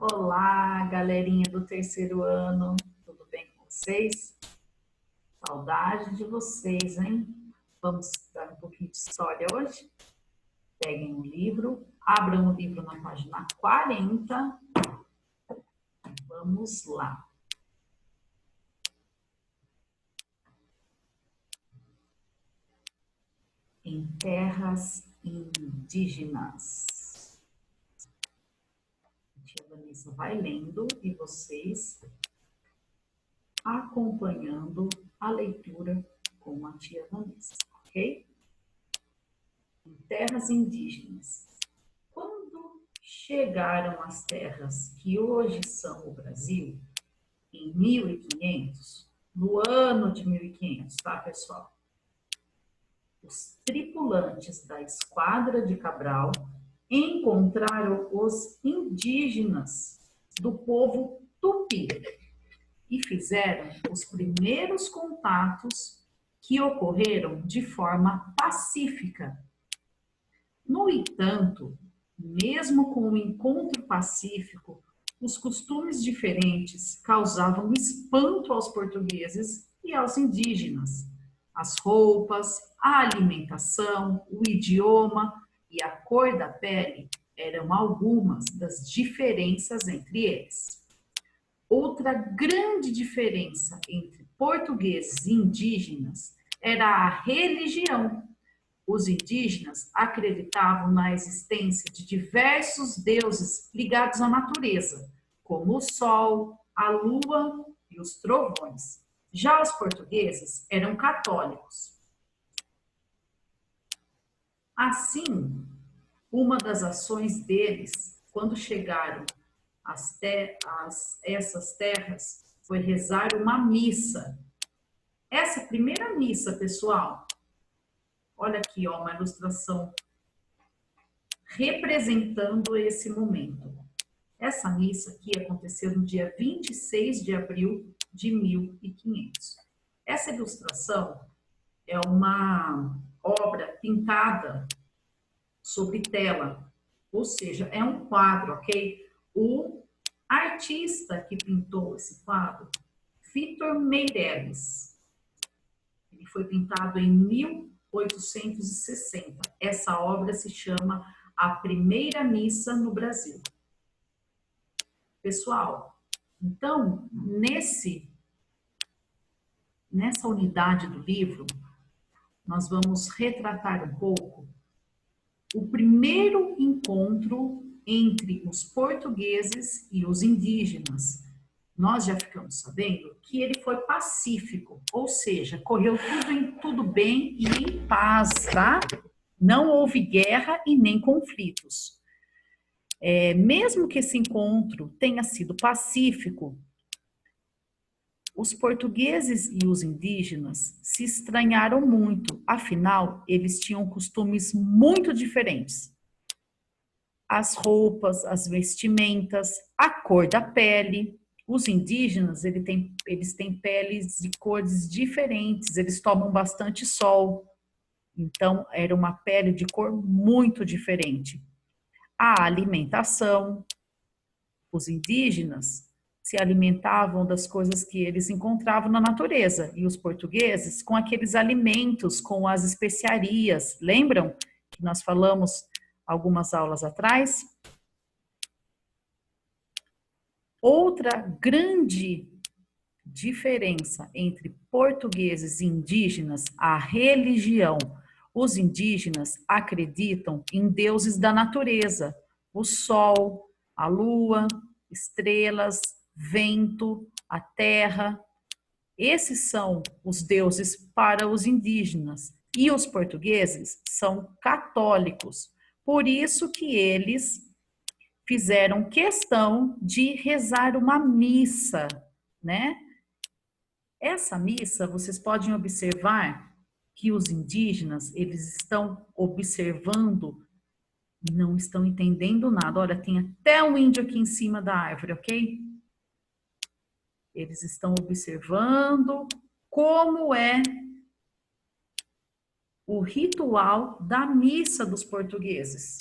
Olá, galerinha do terceiro ano, tudo bem com vocês? Saudade de vocês, hein? Vamos dar um pouquinho de história hoje? Peguem um livro, abram o livro na página 40. Vamos lá. Em terras indígenas. A tia Vanessa vai lendo e vocês acompanhando a leitura com a tia Vanessa, ok? Em terras indígenas. Quando chegaram às terras que hoje são o Brasil, em 1500, no ano de 1500, tá, pessoal? Os tripulantes da Esquadra de Cabral encontraram os indígenas do povo Tupi e fizeram os primeiros contatos que ocorreram de forma pacífica. No entanto, mesmo com o encontro pacífico, os costumes diferentes causavam espanto aos portugueses e aos indígenas. As roupas, a alimentação, o idioma e a cor da pele eram algumas das diferenças entre eles. Outra grande diferença entre portugueses e indígenas era a religião. Os indígenas acreditavam na existência de diversos deuses ligados à natureza, como o sol, a lua e os trovões. Já os portugueses eram católicos. Assim, uma das ações deles, quando chegaram a essas terras, foi rezar uma missa. Essa primeira missa, pessoal, olha aqui, ó, uma ilustração representando esse momento. Essa missa aqui aconteceu no dia 26 de abril de 1500. Essa ilustração é uma obra pintada sobre tela, ou seja, é um quadro, ok? O artista que pintou esse quadro, Vitor Meireles, ele foi pintado em 1860. Essa obra se chama A Primeira Missa no Brasil. Pessoal, então, nessa unidade do livro, nós vamos retratar um pouco o primeiro encontro entre os portugueses e os indígenas. Nós já ficamos sabendo que ele foi pacífico, ou seja, correu tudo bem e em paz, tá? Não houve guerra e nem conflitos. Mesmo que esse encontro tenha sido pacífico, os portugueses e os indígenas se estranharam muito, afinal, eles tinham costumes muito diferentes. As roupas, as vestimentas, a cor da pele. Os indígenas, eles têm peles de cores diferentes, eles tomam bastante sol. Então, era uma pele de cor muito diferente. A alimentação. Os indígenas se alimentavam das coisas que eles encontravam na natureza, e os portugueses com aqueles alimentos, com as especiarias. Lembram que nós falamos algumas aulas atrás? Outra grande diferença entre portugueses e indígenas, a religião. Os indígenas acreditam em deuses da natureza, o sol, a lua, estrelas, vento, a terra. Esses são os deuses para os indígenas. E os portugueses são católicos. Por isso que eles fizeram questão de rezar uma missa, né? Essa missa, vocês podem observar que os indígenas, eles estão observando, não estão entendendo nada. Olha, tem até um índio aqui em cima da árvore, ok? Eles estão observando como é o ritual da missa dos portugueses.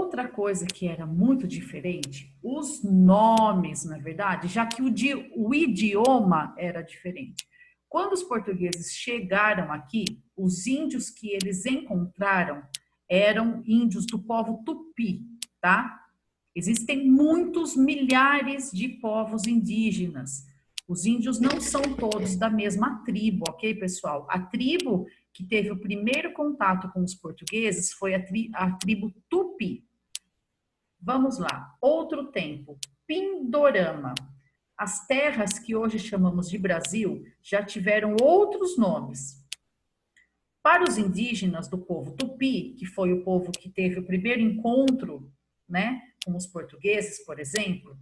outra coisa que era muito diferente, os nomes, na verdade, já que o idioma era diferente. Quando os portugueses chegaram aqui, os índios que eles encontraram eram índios do povo Tupi, tá? Existem muitos milhares de povos indígenas. Os índios não são todos da mesma tribo, ok, pessoal? A tribo que teve o primeiro contato com os portugueses foi a tribo Tupi. Vamos lá. Outro tempo. Pindorama. As terras que hoje chamamos de Brasil já tiveram outros nomes. Para os indígenas do povo Tupi, que foi o povo que teve o primeiro encontro, né, com os portugueses, por exemplo,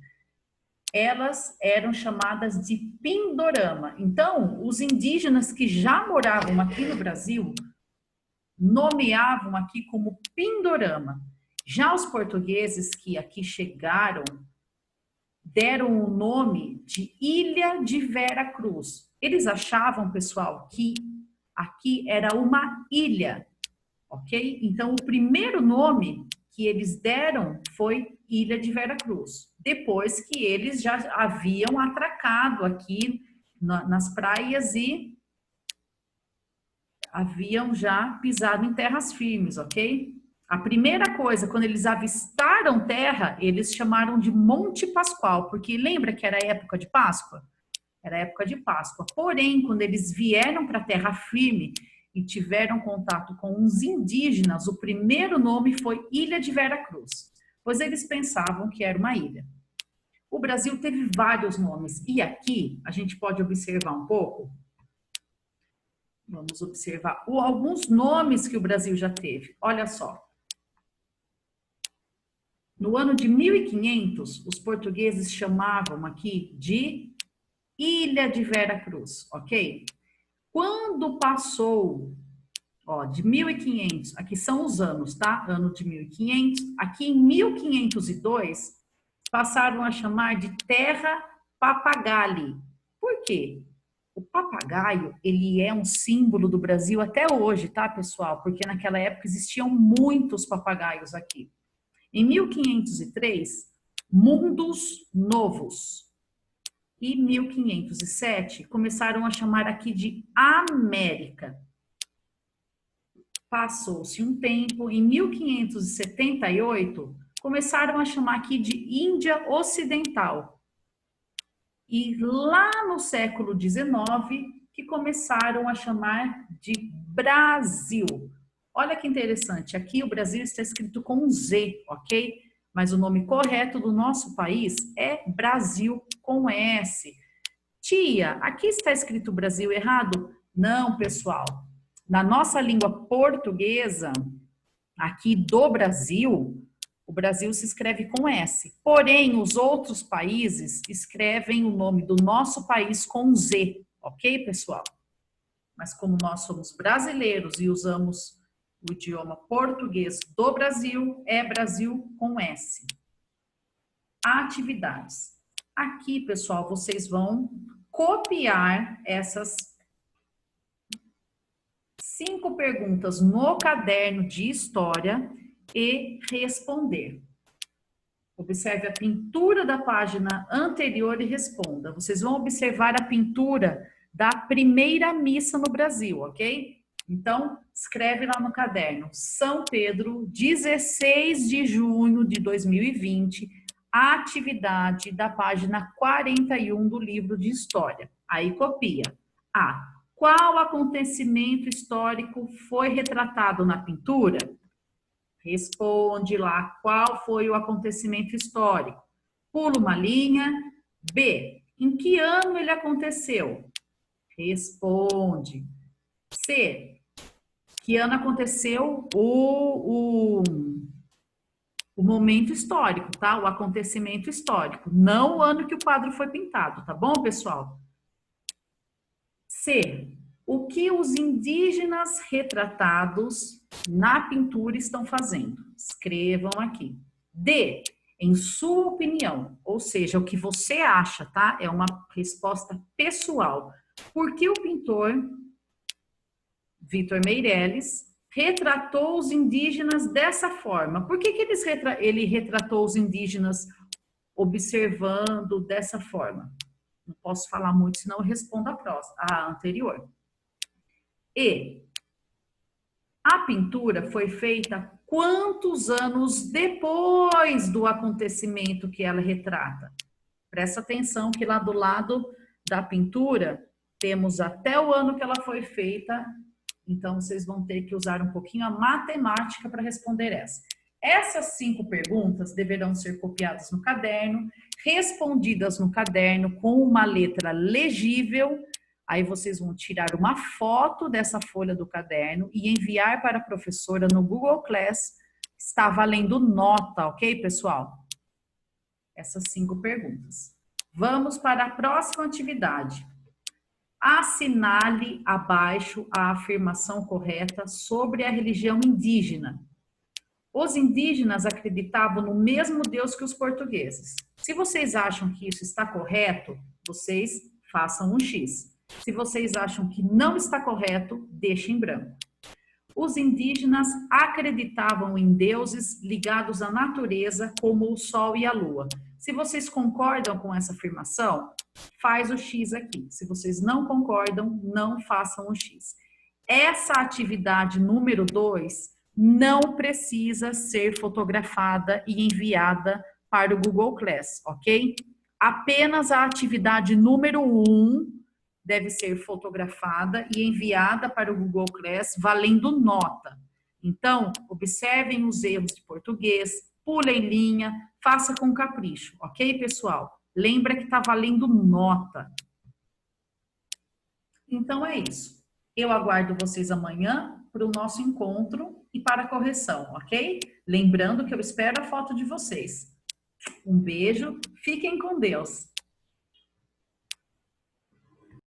elas eram chamadas de Pindorama. Então, os indígenas que já moravam aqui no Brasil nomeavam aqui como Pindorama. Já os portugueses que aqui chegaram deram o nome de Ilha de Vera Cruz. Eles achavam, pessoal, que aqui era uma ilha, ok? Então, o primeiro nome que eles deram foi Ilha de Vera Cruz. Depois que eles já haviam atracado aqui nas praias e haviam já pisado em terras firmes, ok? A primeira coisa, quando eles avistaram terra, eles chamaram de Monte Pascoal, porque lembra que era época de Páscoa? Era época de Páscoa. Porém, quando eles vieram para a terra firme e tiveram contato com os indígenas, o primeiro nome foi Ilha de Vera Cruz, pois eles pensavam que era uma ilha. O Brasil teve vários nomes, e aqui a gente pode observar um pouco. Vamos observar alguns nomes que o Brasil já teve. Olha só. No ano de 1500, os portugueses chamavam aqui de Ilha de Vera Cruz, ok? Quando passou, ó, de 1500, aqui são os anos, tá? Ano de 1500. Aqui em 1502, passaram a chamar de Terra Papagalle. Por quê? O papagaio, ele é um símbolo do Brasil até hoje, tá, pessoal? Porque naquela época existiam muitos papagaios aqui. Em 1503, Mundos Novos. E 1507, começaram a chamar aqui de América. Passou-se um tempo, em 1578, começaram a chamar aqui de Índia Ocidental. E lá no século XIX, que começaram a chamar de Brasil. Olha que interessante, aqui o Brasil está escrito com um Z, ok? Mas o nome correto do nosso país é Brasil com S. Tia, aqui está escrito Brasil errado? Não, pessoal. Na nossa língua portuguesa, aqui do Brasil, o Brasil se escreve com S. Porém, os outros países escrevem o nome do nosso país com Z, ok, pessoal? Mas como nós somos brasileiros e usamos o idioma português do Brasil, é Brasil com S. Atividades. Aqui, pessoal, vocês vão copiar essas 5 perguntas no caderno de história e responder. Observe a pintura da página anterior e responda. Vocês vão observar a pintura da primeira missa no Brasil, ok? Então, escreve lá no caderno. São Pedro, 16 de junho de 2020, a atividade da página 41 do livro de História. Aí copia. A. Qual acontecimento histórico foi retratado na pintura? Responde lá qual foi o acontecimento histórico. Pula uma linha. B. Em que ano ele aconteceu? Responde. C. Que ano aconteceu o momento histórico, tá? O acontecimento histórico. Não o ano que o quadro foi pintado, tá bom, pessoal? C. O que os indígenas retratados na pintura estão fazendo? Escrevam aqui. D. Em sua opinião, ou seja, o que você acha, tá? É uma resposta pessoal. Por que o pintor Vitor Meirelles retratou os indígenas dessa forma. Por que ele retratou os indígenas observando dessa forma? Não posso falar muito, senão eu respondo a anterior. E a pintura foi feita quantos anos depois do acontecimento que ela retrata? Presta atenção que lá do lado da pintura temos até o ano que ela foi feita, então vocês vão ter que usar um pouquinho a matemática para responder essa. Essas 5 perguntas deverão ser copiadas no caderno, respondidas no caderno com uma letra legível. Aí vocês vão tirar uma foto dessa folha do caderno e enviar para a professora no Google Class. Está valendo nota, ok, pessoal? Essas 5 perguntas. Vamos para a próxima atividade. Assinale abaixo a afirmação correta sobre a religião indígena. Os indígenas acreditavam no mesmo Deus que os portugueses. Se vocês acham que isso está correto, vocês façam um X. Se vocês acham que não está correto, deixem em branco. Os indígenas acreditavam em deuses ligados à natureza, como o sol e a lua. Se vocês concordam com essa afirmação, faz o X aqui. Se vocês não concordam, não façam o X. Essa atividade número 2 não precisa ser fotografada e enviada para o Google Class, ok? Apenas a atividade número 1 deve ser fotografada e enviada para o Google Class valendo nota. Então, observem os erros de português, pulem linha, faça com capricho, ok, pessoal? Lembra que está valendo nota. Então é isso. Eu aguardo vocês amanhã para o nosso encontro e para a correção, ok? Lembrando que eu espero a foto de vocês. Um beijo, fiquem com Deus.